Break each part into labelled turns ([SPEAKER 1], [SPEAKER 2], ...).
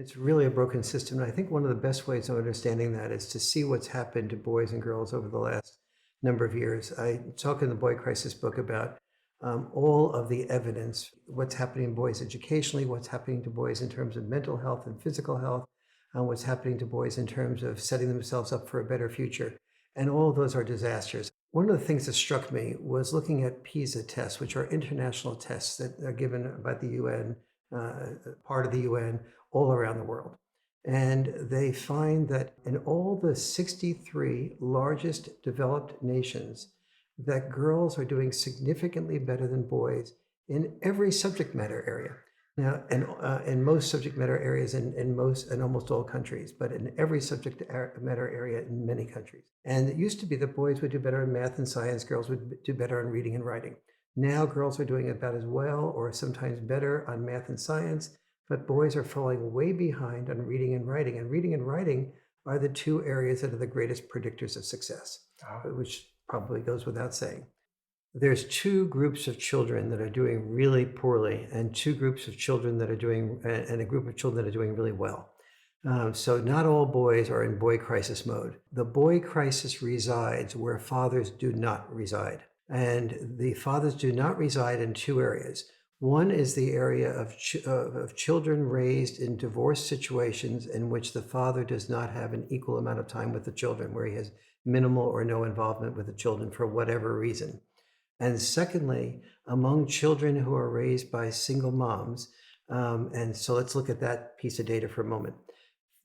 [SPEAKER 1] It's really a broken system. And I think one of the best ways of understanding that is to see what's happened to boys and girls over the last number of years. I talk in the Boy Crisis book about all of the evidence, what's happening in boys educationally, what's happening to boys in terms of mental health and physical health, what's happening to boys in terms of setting themselves up for a better future. And all of those are disasters. One of the things that struck me was looking at PISA tests, which are international tests that are given by the UN, part of the UN, all around the world. And they find that in all the 63 largest developed nations, that girls are doing significantly better than boys in every subject matter area. Now, in most subject matter areas in almost all countries, but in every subject matter area in many countries. And it used to be that boys would do better in math and science, girls would do better in reading and writing. Now girls are doing about as well or sometimes better on math and science, but boys are falling way behind on reading and writing. And reading and writing are the two areas that are the greatest predictors of success, which probably goes without saying. There's two groups of children that are doing really poorly and two groups of children that are doing, and a group of children that are doing really well. So not all boys are in boy crisis mode. The boy crisis resides where fathers do not reside. And the fathers do not reside in two areas. One is the area of children raised in divorce situations in which the father does not have an equal amount of time with the children, where he has minimal or no involvement with the children for whatever reason. And secondly, among children who are raised by single moms, and so let's look at that piece of data for a moment.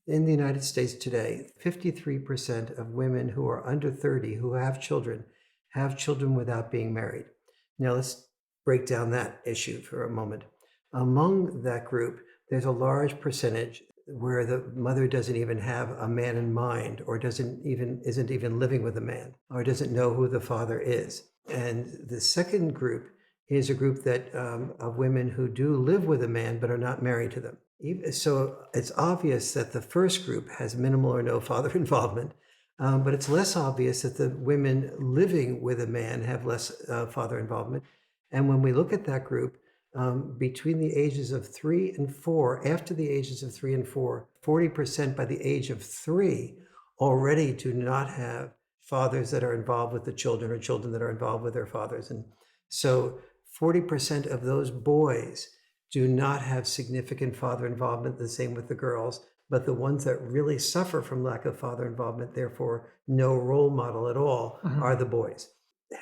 [SPEAKER 1] In the United States today, 53% of women who are under 30 who have children without being married. Now let's break down that issue for a moment. Among that group, there's a large percentage where the mother doesn't even have a man in mind, or isn't even living with a man, or doesn't know who the father is. And the second group is a group that of women who do live with a man but are not married to them. So it's obvious that the first group has minimal or no father involvement, but it's less obvious that the women living with a man have less father involvement. And when we look at that group, between the ages of 3 and 4, after the ages of 3 and 4, 40% by the age of 3 already do not have fathers that are involved with the children or children that are involved with their fathers. And so 40% of those boys do not have significant father involvement, the same with the girls, but the ones that really suffer from lack of father involvement, therefore no role model at all, are the boys.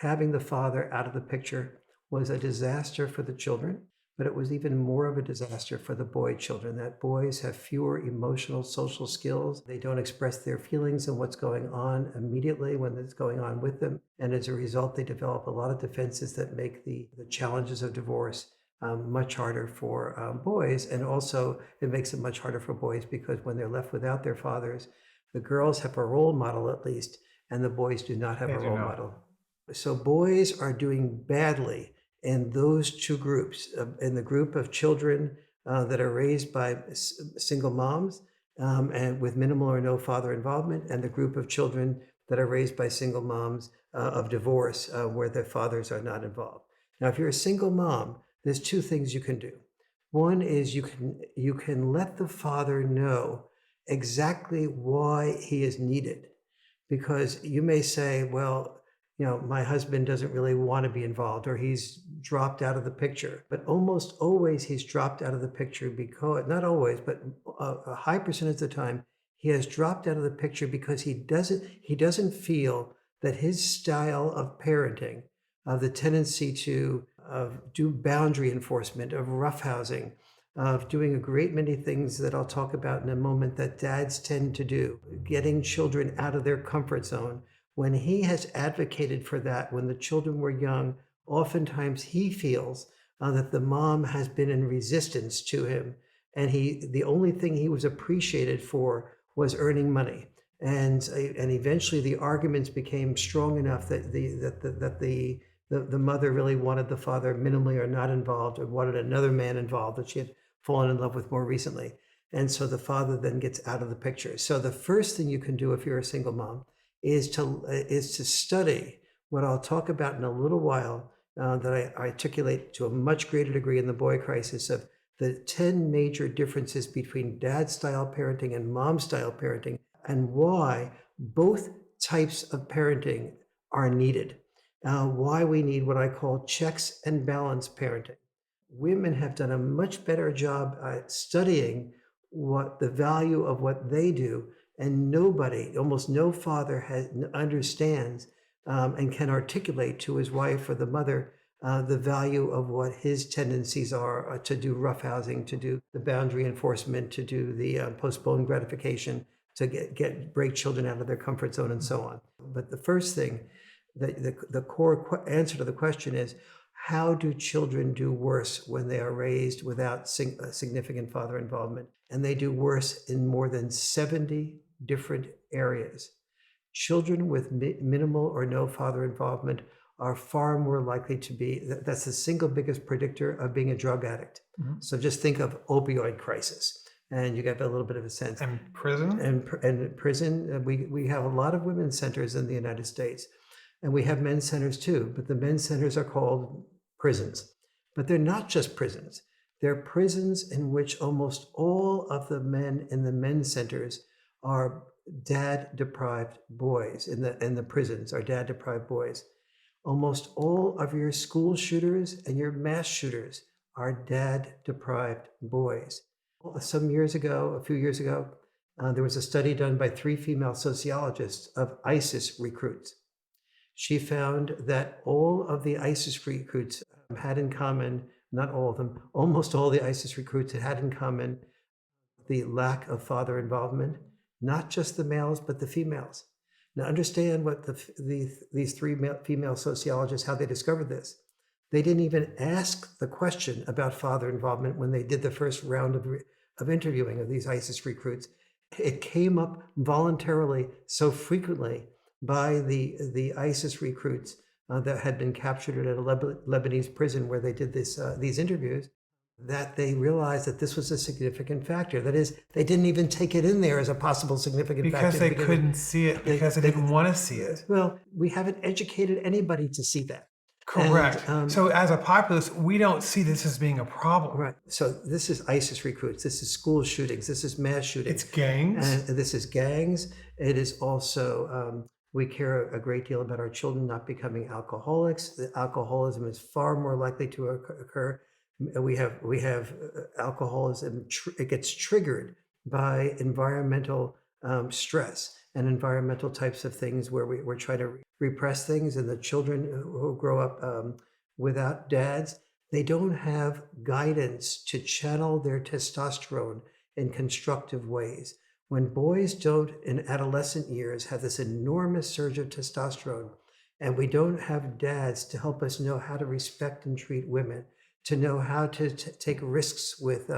[SPEAKER 1] Having the father out of the picture was a disaster for the children, but it was even more of a disaster for the boy children, that boys have fewer emotional, social skills. They don't express their feelings and what's going on immediately when it's going on with them. And as a result, they develop a lot of defenses that make the challenges of divorce much harder for boys. And also it makes it much harder for boys because when they're left without their fathers, the girls have a role model at least, and the boys do not have a role model. So boys are doing badly in those two groups, in the group of children that are raised by single moms and with minimal or no father involvement, and the group of children that are raised by single moms of divorce where their fathers are not involved. Now, if you're a single mom, there's two things you can do. One is you can let the father know exactly why he is needed, because you may say, well, my husband doesn't really want to be involved, or he's dropped out of the picture. But almost always he's dropped out of the picture because, not always, but a high percentage of the time, he has dropped out of the picture because he doesn't feel that his style of parenting, of the tendency to do boundary enforcement, of roughhousing, of doing a great many things that I'll talk about in a moment that dads tend to do, getting children out of their comfort zone. When he has advocated for that, when the children were young, oftentimes he feels that the mom has been in resistance to him, and the only thing he was appreciated for was earning money. And eventually the arguments became strong enough that the mother really wanted the father minimally or not involved, or wanted another man involved that she had fallen in love with more recently. And so the father then gets out of the picture. So the first thing you can do if you're a single mom is to study what I'll talk about in a little while, that I articulate to a much greater degree in the Boy Crisis, of the 10 major differences between dad-style parenting and mom-style parenting, and why both types of parenting are needed. Why we need what I call checks and balance parenting. Women have done a much better job at studying what the value of what they do, and nobody, almost no father understands and can articulate to his wife or the mother the value of what his tendencies are to do roughhousing, to do the boundary enforcement, to do the postponed gratification, to break children out of their comfort zone, and so on. But the first thing, the core answer to the question is, how do children do worse when they are raised without significant father involvement? And they do worse in more than 70 different areas. Children with minimal or no father involvement are far more likely to be, that's the single biggest predictor of being a drug addict.
[SPEAKER 2] Mhm.
[SPEAKER 1] So just think of opioid crisis, and you get a little bit of a sense.
[SPEAKER 2] And prison?
[SPEAKER 1] And prison, we have a lot of women's centers in the United States, and we have men's centers too, but the men's centers are called prisons. But they're not just prisons. They're prisons in which almost all of the men in the men's centers are dad-deprived boys. In the prisons are dad-deprived boys. Almost all of your school shooters and your mass shooters are dad-deprived boys. Some years ago, a few years ago, there was a study done by 3 female sociologists of ISIS recruits. She found that all of the ISIS recruits had in common, not all of them, almost all the ISIS recruits had in common the lack of father involvement, not just the males, but the females. Now understand what these 3 female sociologists, how they discovered this. They didn't even ask the question about father involvement when they did the first round of interviewing of these ISIS recruits. It came up voluntarily so frequently by the ISIS recruits that had been captured at a Lebanese prison where they did these interviews, that they realized that this was a significant factor. That is, they didn't even take it in there as a possible significant factor.
[SPEAKER 2] Because they couldn't see it, because they didn't want to see it.
[SPEAKER 1] Well, we haven't educated anybody to see that.
[SPEAKER 2] Correct.
[SPEAKER 1] And,
[SPEAKER 2] so as a populace, we don't see this as being a problem.
[SPEAKER 1] Right. So this is ISIS recruits. This is school shootings. This is mass shootings.
[SPEAKER 2] It's gangs.
[SPEAKER 1] And this is gangs. It is also, we care a great deal about our children not becoming alcoholics. The alcoholism is far more likely to occur. We have alcoholism. It gets triggered by environmental stress and environmental types of things where we're trying to repress things. And the children who grow up without dads, they don't have guidance to channel their testosterone in constructive ways. When boys don't, in adolescent years, have this enormous surge of testosterone, and we don't have dads to help us know how to respect and treat women, to know how to take risks with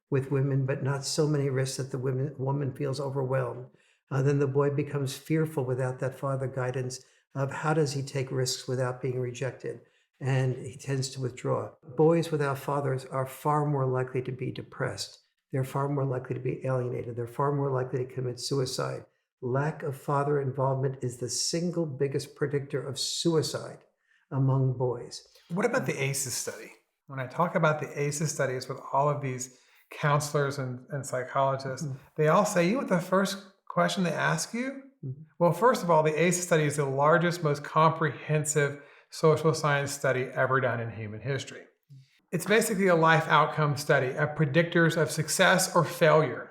[SPEAKER 1] women, but not so many risks that the woman feels overwhelmed, then the boy becomes fearful without that father guidance of how does he take risks without being rejected, and he tends to withdraw. Boys without fathers are far more likely to be depressed. They're far more likely to be alienated. They're far more likely to commit suicide. Lack of father involvement is the single biggest predictor of suicide among boys.
[SPEAKER 2] What about the ACEs study? When I talk about the ACEs studies with all of these counselors and psychologists, they all say, you know what the first question they ask you? Well, first of all, the ACEs study is the largest, most comprehensive social science study ever done in human history. It's basically a life outcome study of predictors of success or failure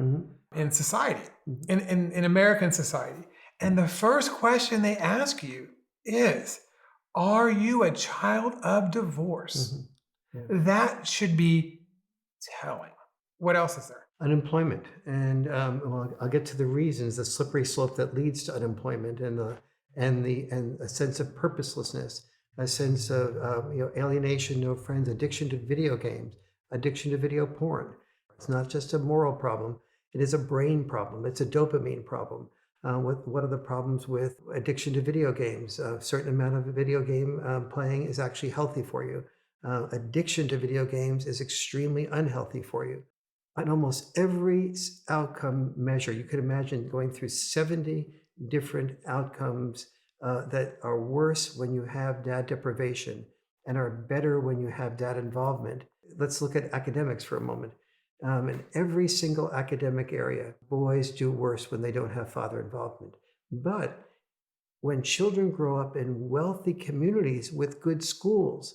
[SPEAKER 2] in society, in American society. And the first question they ask you is, are you a child of divorce? That should be telling. What else is there?
[SPEAKER 1] Unemployment. And well, I'll get to the reasons, the slippery slope that leads to unemployment, and a sense of purposelessness, a sense of alienation, no friends, addiction to video games, addiction to video porn. It's not just a moral problem. It is a brain problem. It's a dopamine problem. What are the problems with addiction to video games? A certain amount of video game playing is actually healthy for you. Addiction to video games is extremely unhealthy for you. On almost every outcome measure, you could imagine going through 70 different outcomes that are worse when you have dad deprivation and are better when you have dad involvement. let's look at academics for a moment. In every single academic area, boys do worse when they don't have father involvement. But when children grow up in wealthy communities with good schools,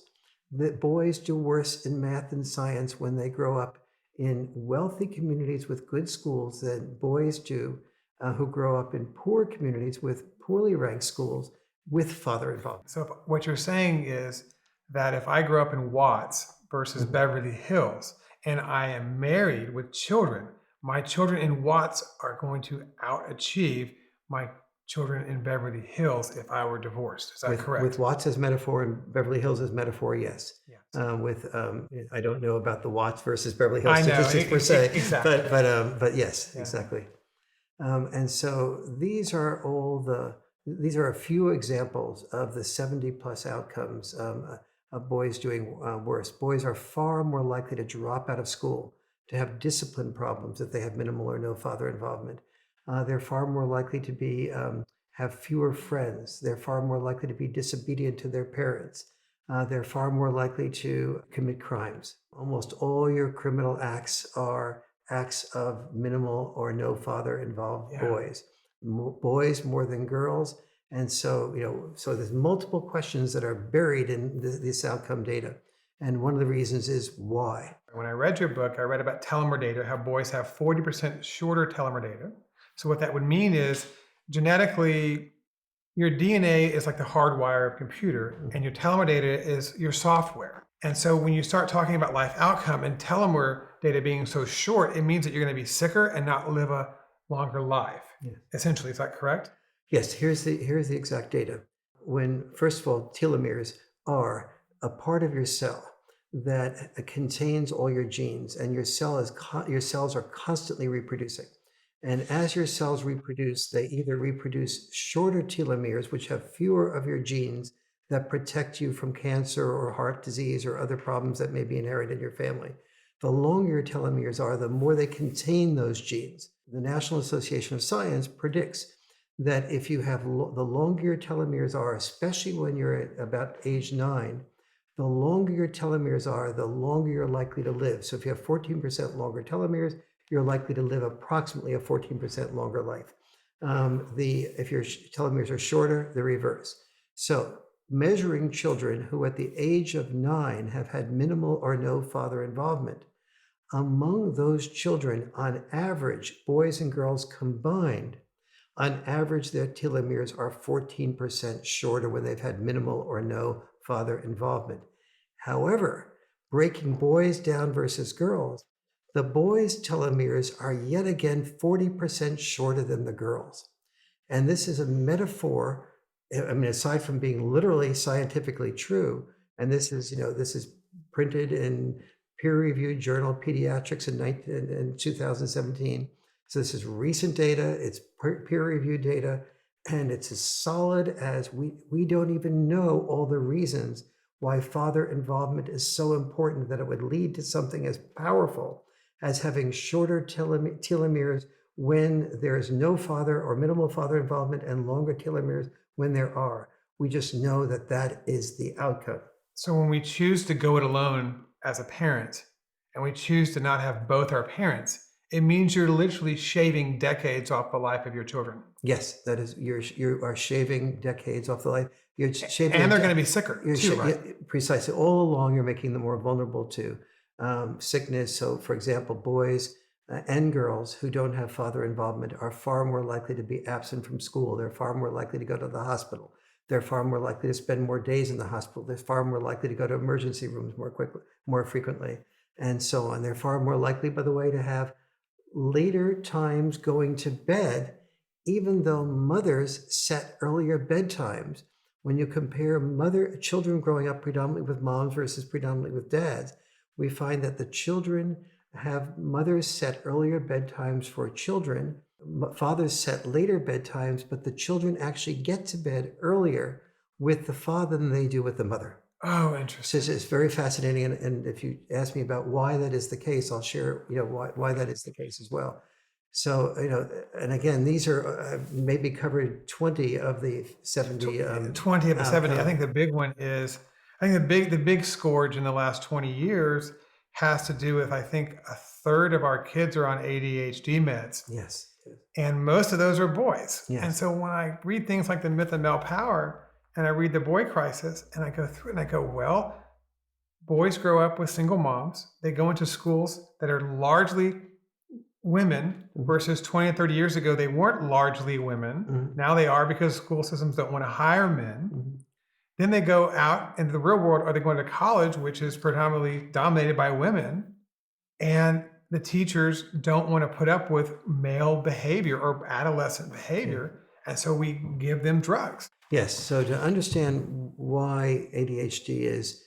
[SPEAKER 1] the boys do worse in math and science when they grow up in wealthy communities with good schools than boys do who grow up in poor communities with poorly ranked schools with father involvement.
[SPEAKER 2] So what you're saying is that if I grow up in Watts versus Beverly Hills and I am married with children, my children in Watts are going to outachieve my children in Beverly Hills if I were divorced. Is that correct?
[SPEAKER 1] With Watts as metaphor and Beverly Hills as metaphor, yes.
[SPEAKER 2] Yes.
[SPEAKER 1] I don't know about the Watts versus Beverly Hills
[SPEAKER 2] I know,
[SPEAKER 1] statistics per se,
[SPEAKER 2] exactly.
[SPEAKER 1] but yes,
[SPEAKER 2] Yeah.
[SPEAKER 1] exactly. And so these are a few examples of the 70 plus outcomes of boys doing worse. Boys are far more likely to drop out of school, to have discipline problems if they have minimal or no father involvement. They're far more likely to have fewer friends. They're far more likely to be disobedient to their parents. They're far more likely to commit crimes. Almost all your criminal acts are acts of minimal or no father involved boys. Boys more than girls. And so, so there's multiple questions that are buried in this outcome data. And one of the reasons is why.
[SPEAKER 2] When I read your book, I read about telomere data, how boys have 40% shorter telomere data. So what that would mean is genetically, your DNA is like the hardwire of a computer, and your telomere data is your software. And so when you start talking about life outcome and telomere data being so short, it means that you're going to be sicker and not live a longer life. Yeah. Essentially, is that correct?
[SPEAKER 1] Yes, here's the exact data. When, first of all, telomeres are a part of your cell that contains all your genes, and your cells are constantly reproducing. And as your cells reproduce, they either reproduce shorter telomeres, which have fewer of your genes that protect you from cancer or heart disease or other problems that may be inherited in your family. The longer your telomeres are, the more they contain those genes. The National Association of Science predicts that if you have the longer your telomeres are, especially when you're at about age 9, the longer your telomeres are, the longer you're likely to live. So if you have 14% longer telomeres, you're likely to live approximately a 14% longer life. If your telomeres are shorter, the reverse. So measuring children who at the age of 9 have had minimal or no father involvement, among those children, on average, boys and girls combined, on average, their telomeres are 14% shorter when they've had minimal or no father involvement. However, breaking boys down versus girls, the boys' telomeres are yet again 40% shorter than the girls. And this is a metaphor, I mean, aside from being literally scientifically true, and this is printed in peer-reviewed journal Pediatrics in 2017. So this is recent data, it's peer-reviewed data, and it's as solid as we don't even know all the reasons why father involvement is so important that it would lead to something as powerful as having shorter telomeres when there's no father or minimal father involvement and longer telomeres when there are. We just know that that is the outcome.
[SPEAKER 2] So when we choose to go it alone as a parent and we choose to not have both our parents, it means you're literally shaving decades off the life of your children.
[SPEAKER 1] Yes, that is, you are shaving decades off the life. You're shaving,
[SPEAKER 2] and they're going to be sicker too, right?
[SPEAKER 1] Yeah, precisely. All along, you're making them more vulnerable to sickness. So, for example, boys and girls who don't have father involvement are far more likely to be absent from school. They're far more likely to go to the hospital. They're far more likely to spend more days in the hospital. They're far more likely to go to emergency rooms more frequently, and so on. They're far more likely, by the way, to have later times going to bed, even though mothers set earlier bedtimes. When you compare children growing up predominantly with moms versus predominantly with dads, we find that the children have mothers set earlier bedtimes for children, fathers set later bedtimes, but the children actually get to bed earlier with the father than they do with the mother.
[SPEAKER 2] Oh, interesting.
[SPEAKER 1] So it's very fascinating. And if you ask me about why that is the case, I'll share, why that is the case as well. So, and again, these are maybe covered 20 of the 70.
[SPEAKER 2] 20 of the 70. I think the big one is, the big scourge in the last 20 years has to do with, I think, a third of our kids are on ADHD meds.
[SPEAKER 1] Yes.
[SPEAKER 2] And most of those are boys.
[SPEAKER 1] Yes.
[SPEAKER 2] And so when I read things like The Myth of Male Power and I read The Boy Crisis and I go through it and I go, well, boys grow up with single moms. They go into schools that are largely women versus 20 and 30 years ago, they weren't largely women. Now they are because school systems don't want to hire men. Then they go out into the real world, or they go into college, which is predominantly dominated by women. And the teachers don't want to put up with male behavior or adolescent behavior. And so we give them drugs.
[SPEAKER 1] Yes. So to understand why ADHD is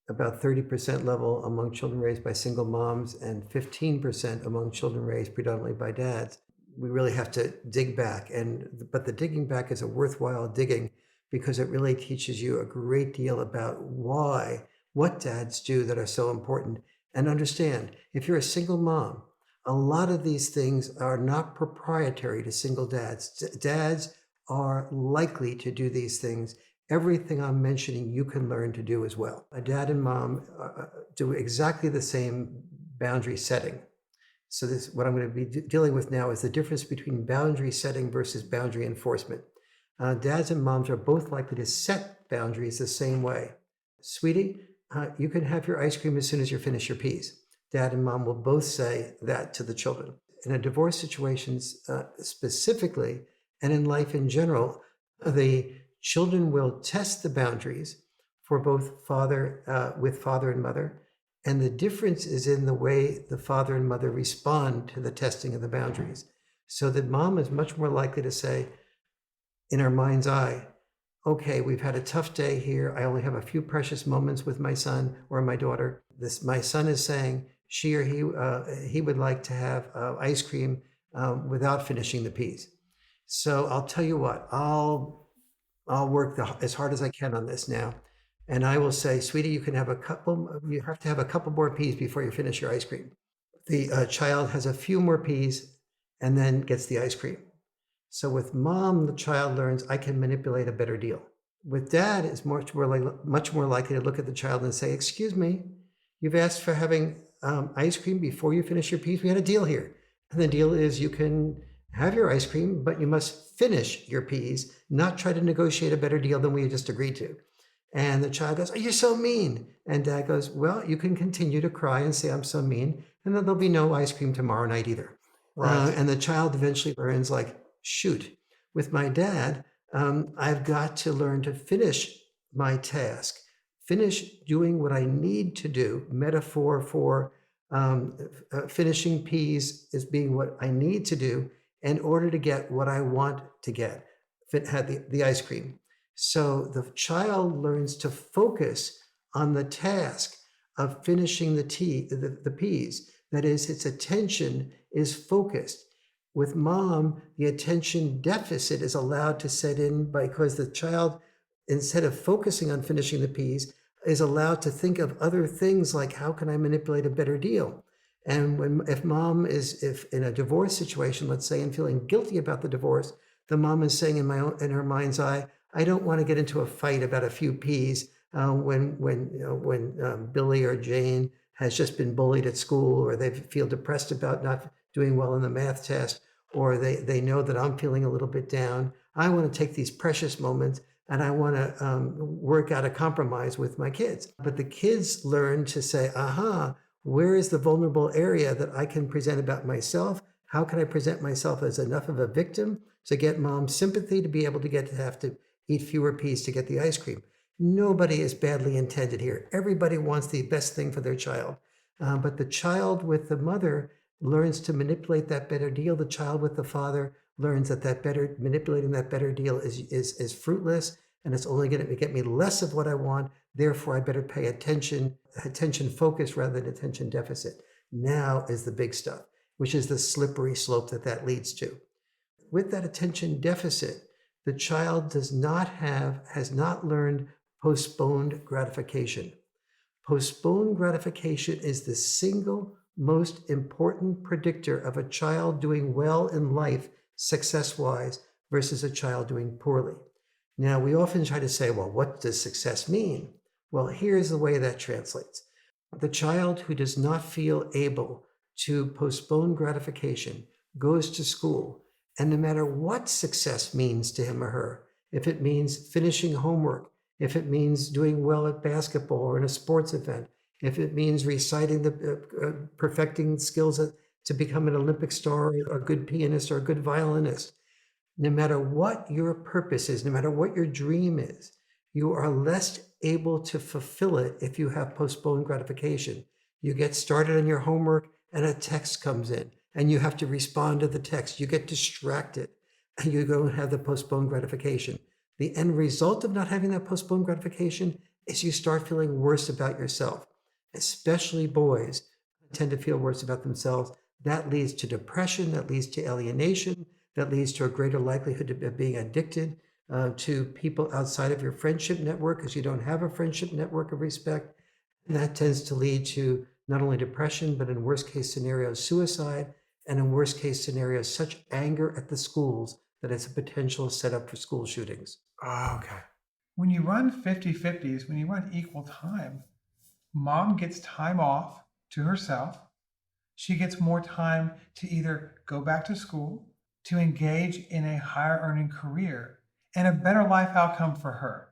[SPEAKER 1] about 30% level among children raised by single moms and 15% among children raised predominantly by dads, we really have to dig back. But the digging back is a worthwhile digging because it really teaches you a great deal about what dads do that are so important. And understand, if you're a single mom, a lot of these things are not proprietary to single dads. Dads are likely to do these things. Everything I'm mentioning, you can learn to do as well. A dad and mom do exactly the same boundary setting. So what I'm going to be dealing with now is the difference between boundary setting versus boundary enforcement. Dads and moms are both likely to set boundaries the same way. Sweetie, you can have your ice cream as soon as you finish your peas. Dad and mom will both say that to the children. In a divorce situations specifically, and in life in general, the children will test the boundaries for both with father and mother. And the difference is in the way the father and mother respond to the testing of the boundaries. So the mom is much more likely to say, in her mind's eye, okay, we've had a tough day here. I only have a few precious moments with my son or my daughter. My son is saying she or he would like to have ice cream without finishing the peas. So I'll tell you what, I'll work as hard as I can on this now. And I will say, sweetie, you have to have a couple more peas before you finish your ice cream. The child has a few more peas and then gets the ice cream. So with mom, the child learns I can manipulate a better deal. With dad, it's much more likely to look at the child and say, excuse me, you've asked for having ice cream before you finish your peas. We had a deal here. And the deal is you can have your ice cream, but you must finish your peas, not try to negotiate a better deal than we just agreed to. And the child goes, oh, you're so mean. And dad goes, well, you can continue to cry and say I'm so mean, and then there'll be no ice cream tomorrow night either. Right. And the child eventually learns like, shoot, with my dad, I've got to learn to finish my task, finish doing what I need to do. Metaphor for finishing peas is being what I need to do in order to get what I want to get, had the ice cream. So the child learns to focus on the task of finishing the peas. That is, its attention is focused. With mom, the attention deficit is allowed to set in because the child, instead of focusing on finishing the peas, is allowed to think of other things like, how can I manipulate a better deal? And if in a divorce situation, let's say, and feeling guilty about the divorce, the mom is saying in her mind's eye, I don't want to get into a fight about a few peas when Billy or Jane has just been bullied at school, or they feel depressed about not doing well in the math test, or they know that I'm feeling a little bit down. I want to take these precious moments and I want to work out a compromise with my kids. But the kids learn to say, aha, where is the vulnerable area that I can present about myself? How can I present myself as enough of a victim to get mom's sympathy to be able to have to eat fewer peas to get the ice cream? Nobody is badly intended here. Everybody wants the best thing for their child. But the child with the mother learns to manipulate that better deal. The child with the father learns that manipulating that better deal is fruitless, and it's only going to get me less of what I want. Therefore, I better pay attention focus rather than attention deficit. Now is the big stuff, which is the slippery slope that leads to. With that attention deficit, the child has not learned postponed gratification. Postponed gratification is the single most important predictor of a child doing well in life, success-wise, versus a child doing poorly. Now, we often try to say, well, what does success mean? Well, here's the way that translates. The child who does not feel able to postpone gratification goes to school, and no matter what success means to him or her, if it means finishing homework, if it means doing well at basketball or in a sports event, if it means reciting perfecting skills to become an Olympic star or a good pianist or a good violinist, no matter what your purpose is, no matter what your dream is, you are less able to fulfill it if you have postponed gratification. You get started on your homework and a text comes in and you have to respond to the text. You get distracted and you don't have the postponed gratification. The end result of not having that postponed gratification is you start feeling worse about yourself. Especially boys tend to feel worse about themselves. That leads to depression, that leads to alienation, that leads to a greater likelihood of being addicted to people outside of your friendship network because you don't have a friendship network of respect. And that tends to lead to not only depression, but in worst case scenarios, suicide, and in worst case scenarios, such anger at the schools that it's a potential setup for school shootings.
[SPEAKER 2] Oh, okay. When you run 50-50s, when you run equal time, mom gets time off to herself. She gets more time to either go back to school, to engage in a higher earning career, and a better life outcome for her.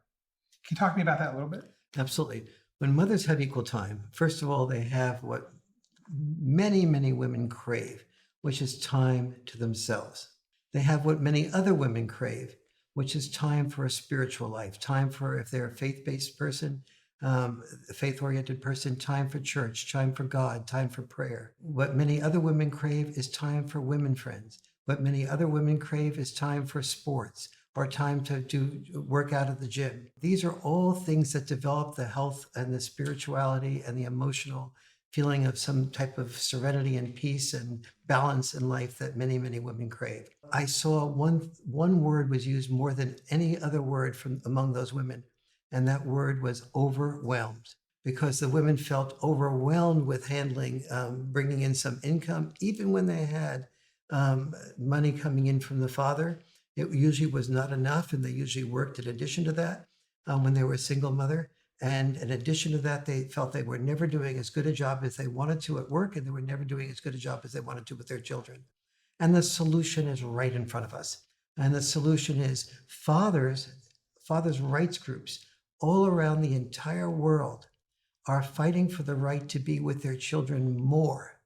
[SPEAKER 2] Can you talk to me about that a little bit?
[SPEAKER 1] Absolutely. When mothers have equal time, first of all, they have what many, many women crave, which is time to themselves. They have what many other women crave, which is time for a spiritual life, time for, if they're a faith-based person, a faith-oriented person, time for church, time for God, time for prayer. What many other women crave is time for women friends. What many other women crave is time for sports or time to do work out at the gym. These are all things that develop the health and the spirituality and the emotional feeling of some type of serenity and peace and balance in life that many, many women crave. I saw one word was used more than any other word from among those women, and that word was overwhelmed, because the women felt overwhelmed with handling, bringing in some income, even when they had money coming in from the father. It usually was not enough, and they usually worked in addition to that when they were a single mother. And in addition to that, they felt they were never doing as good a job as they wanted to at work, and they were never doing as good a job as they wanted to with their children. And the solution is right in front of us. And the solution is fathers' rights groups all around the entire world are fighting for the right to be with their children more.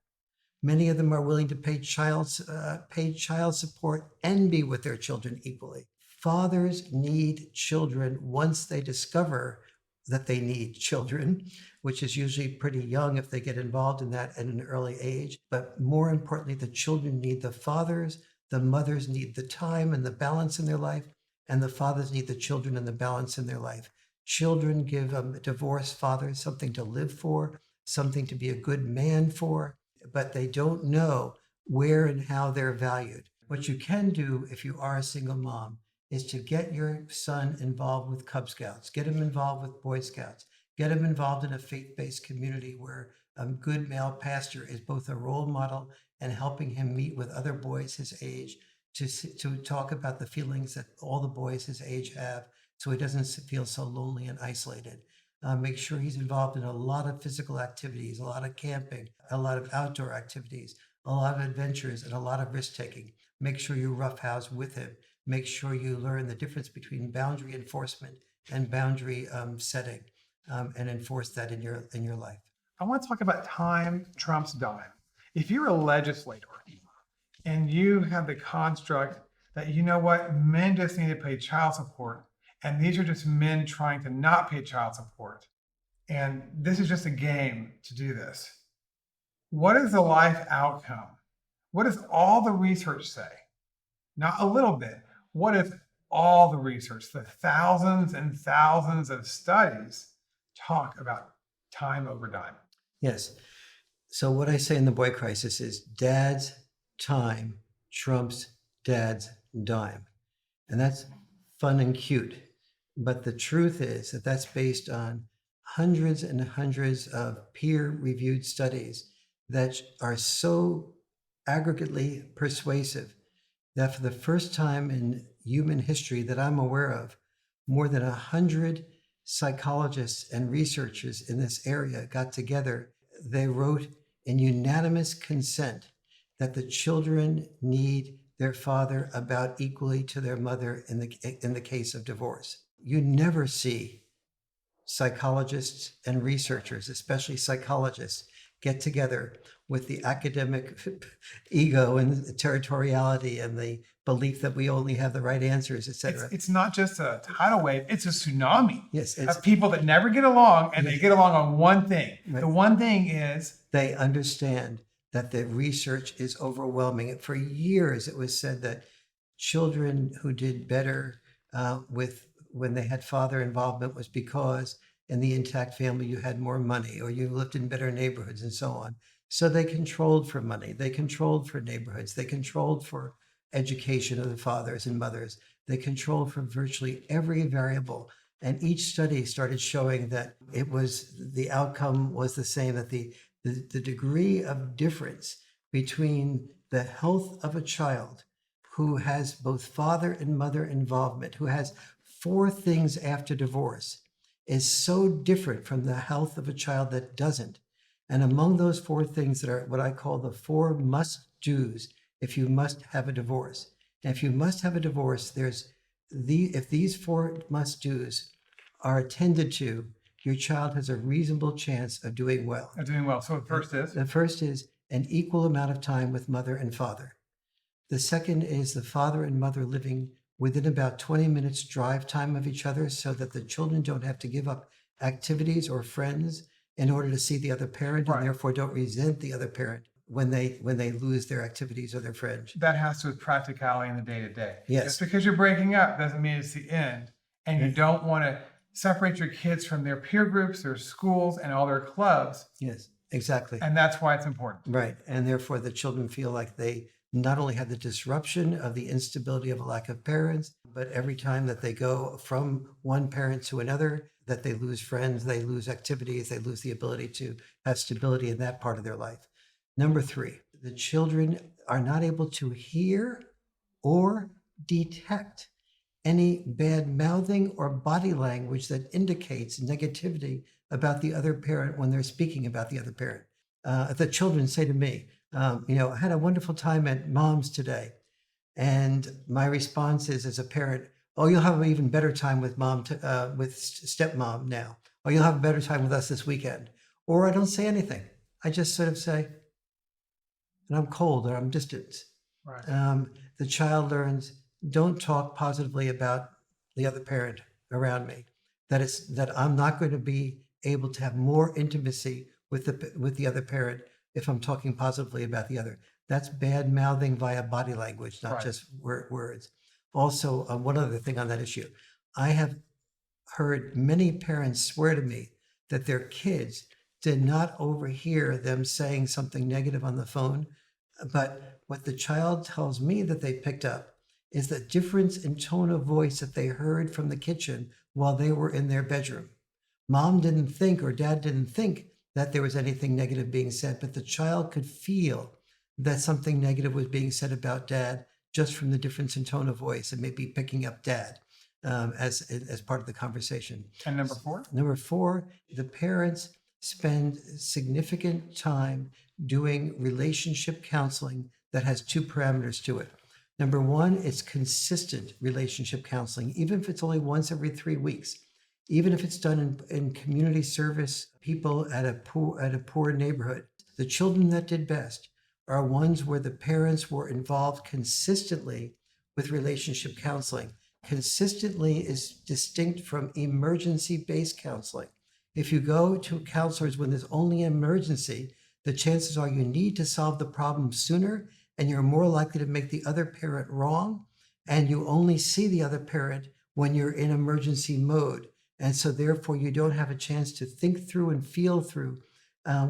[SPEAKER 1] Many of them are willing to pay child support and be with their children equally. Fathers need children once they discover that they need children, which is usually pretty young if they get involved in that at an early age. But more importantly, the children need the fathers, the mothers need the time and the balance in their life, and the fathers need the children and the balance in their life. Children give divorced fathers something to live for, something to be a good man for, but they don't know where and how they're valued. What you can do if you are a single mom is to get your son involved with Cub Scouts, get him involved with Boy Scouts, get him involved in a faith-based community where a good male pastor is both a role model and helping him meet with other boys his age to talk about the feelings that all the boys his age have, so he doesn't feel so lonely and isolated. Make sure he's involved in a lot of physical activities, a lot of camping, a lot of outdoor activities, a lot of adventures, and a lot of risk-taking. Make sure you roughhouse with him. Make sure you learn the difference between boundary enforcement and boundary setting, and enforce that in your life.
[SPEAKER 2] I want to talk about time trumps dime. If you're a legislator and you have the construct that, you know what, men just need to pay child support, and these are just men trying to not pay child support, and this is just a game to do this, what is the life outcome? What does all the research say? Not a little bit. What if all the research, the thousands and thousands of studies, talk about time over dime?
[SPEAKER 1] Yes. So what I say in the boy crisis is dad's time trumps dad's dime. And that's fun and cute. But the truth is that that's based on hundreds and hundreds of peer-reviewed studies that are so aggregately persuasive that for the first time in human history that I'm aware of, more than 100 psychologists and researchers in this area got together. They wrote in unanimous consent that the children need their father about equally to their mother in the case of divorce. You never see psychologists and researchers, especially psychologists, get together with the academic ego and territoriality and the belief that we only have the right answers, etc.
[SPEAKER 2] It's not just a tidal wave, it's a tsunami
[SPEAKER 1] Yes,
[SPEAKER 2] of people that never get along, and they get along on one thing.
[SPEAKER 1] Right.
[SPEAKER 2] The one thing is
[SPEAKER 1] they understand that the research is overwhelming. For years, it was said that children who did better when they had father involvement was because in the intact family you had more money or you lived in better neighborhoods and so on. So they controlled for money, they controlled for neighborhoods, they controlled for education of the fathers and mothers, they controlled for virtually every variable. And each study started showing that the outcome was the same, that the degree of difference between the health of a child who has both father and mother involvement, who has 4 things after divorce, is so different from the health of a child that doesn't. And among those 4 things that are what I call the 4 must-dos if you must have a divorce. And if you must have a divorce, if these 4 must-dos are attended to, your child has a reasonable chance of doing well.
[SPEAKER 2] So the
[SPEAKER 1] first is an equal amount of time with mother and father. The second is the father and mother living within about 20 minutes drive time of each other so that the children don't have to give up activities or friends in order to see the other parent,
[SPEAKER 2] Right.
[SPEAKER 1] and therefore don't resent the other parent when they lose their activities or their friends.
[SPEAKER 2] That has to do with practicality in the day-to-day.
[SPEAKER 1] Yes.
[SPEAKER 2] Just because you're breaking up doesn't mean it's the end. And you don't want to separate your kids from their peer groups, their schools, and all their clubs.
[SPEAKER 1] Yes, exactly.
[SPEAKER 2] And that's why it's important.
[SPEAKER 1] Right. And therefore the children feel like they not only have the disruption of the instability of a lack of parents, but every time that they go from one parent to another, that they lose friends, they lose activities, they lose the ability to have stability in that part of their life. Number 3, the children are not able to hear or detect any bad mouthing or body language that indicates negativity about the other parent when they're speaking about the other parent. The children say to me, I had a wonderful time at mom's today. And my response is, as a parent, oh, you'll have an even better time with with stepmom now. Or you'll have a better time with us this weekend. Or I don't say anything. I just sort of say, and I'm cold or I'm distant.
[SPEAKER 2] Right.
[SPEAKER 1] The child learns, don't talk positively about the other parent around me. That I'm not going to be able to have more intimacy with the other parent if I'm talking positively about the other. That's bad mouthing via body language, not
[SPEAKER 2] Right.
[SPEAKER 1] just words. Also, one other thing on that issue, I have heard many parents swear to me that their kids did not overhear them saying something negative on the phone, but what the child tells me that they picked up is the difference in tone of voice that they heard from the kitchen while they were in their bedroom. Mom didn't think or dad didn't think that there was anything negative being said, but the child could feel that something negative was being said about dad just from the difference in tone of voice and maybe picking up dad as part of the conversation.
[SPEAKER 2] And number 4?
[SPEAKER 1] Number 4, the parents spend significant time doing relationship counseling that has 2 parameters to it. Number 1, it's consistent relationship counseling, even if it's only once every 3 weeks, even if it's done in community service, people at a poor neighborhood. The children that did best are ones where the parents were involved consistently with relationship counseling. Consistently is distinct from emergency-based counseling. If you go to counselors when there's only an emergency, the chances are you need to solve the problem sooner, and you're more likely to make the other parent wrong, and you only see the other parent when you're in emergency mode. And so therefore you don't have a chance to think through and feel through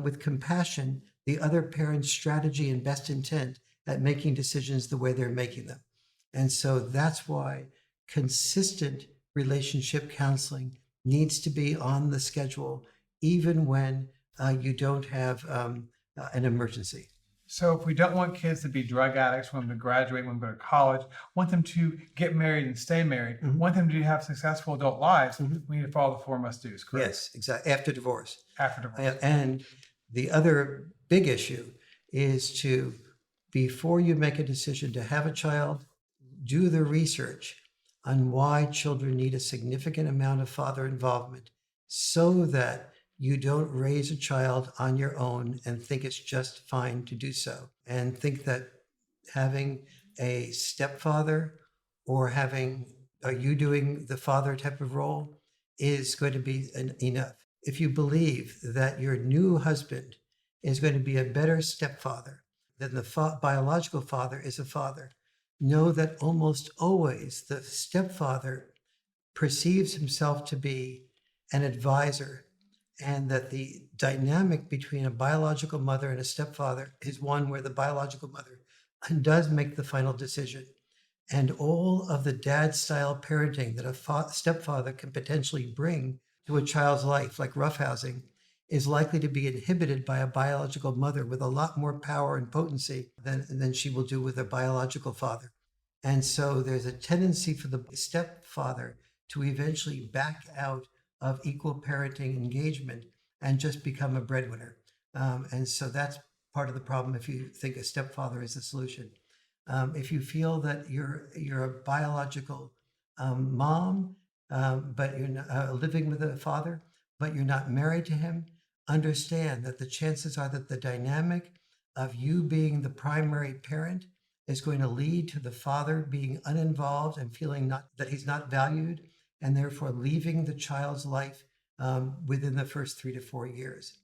[SPEAKER 1] with compassion the other parent's strategy and best intent at making decisions the way they're making them. And so that's why consistent relationship counseling needs to be on the schedule, even when you don't have an emergency.
[SPEAKER 2] So if we don't want kids to be drug addicts, want them to graduate, want them to go to college, want them to get married and stay married, want them to have successful adult lives, we need to follow the 4 must do's, correct?
[SPEAKER 1] Yes, exactly. After divorce.
[SPEAKER 2] After divorce.
[SPEAKER 1] And the other big issue is to, before you make a decision to have a child, do the research on why children need a significant amount of father involvement so that you don't raise a child on your own and think it's just fine to do so, and think that having a stepfather or having you doing the father type of role is going to be enough. If you believe that your new husband is going to be a better stepfather than the biological father is a father, know that almost always the stepfather perceives himself to be an advisor, and that the dynamic between a biological mother and a stepfather is one where the biological mother does make the final decision. And all of the dad-style parenting that a stepfather can potentially bring to a child's life, like roughhousing, is likely to be inhibited by a biological mother with a lot more power and potency than she will do with a biological father. And so there's a tendency for the stepfather to eventually back out of equal parenting engagement and just become a breadwinner. And so that's part of the problem if you think a stepfather is the solution. If you feel that you're a biological mom, but you're not, living with a father, but you're not married to him, understand that the chances are that the dynamic of you being the primary parent is going to lead to the father being uninvolved and feeling that he's not valued, and therefore leaving the child's life within the first 3 to 4 years.